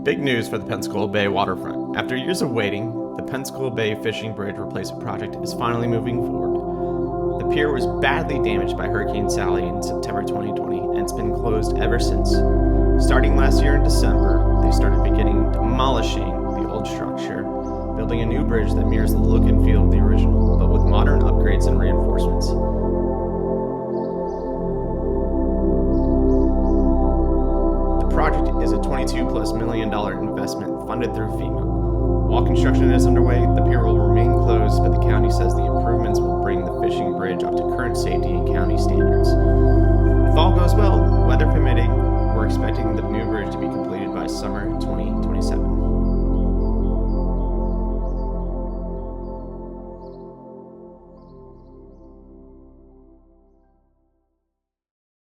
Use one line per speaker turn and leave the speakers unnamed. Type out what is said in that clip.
Big news for the Pensacola Bay waterfront. After years of waiting, the Pensacola Bay Fishing Bridge replacement project is finally moving forward. The pier was badly damaged by Hurricane Sally in September 2020 and it's been closed ever since. Starting last year in December, they started beginning demolishing the old structure, building a new bridge that mirrors the look and feel of the original, but with modern upgrades and reinforcements. The project is a $22+ million investment funded through FEMA. While construction is underway, the pier will remain closed, but the county says the improvements will bring the fishing bridge up to current safety and county standards. If all goes well,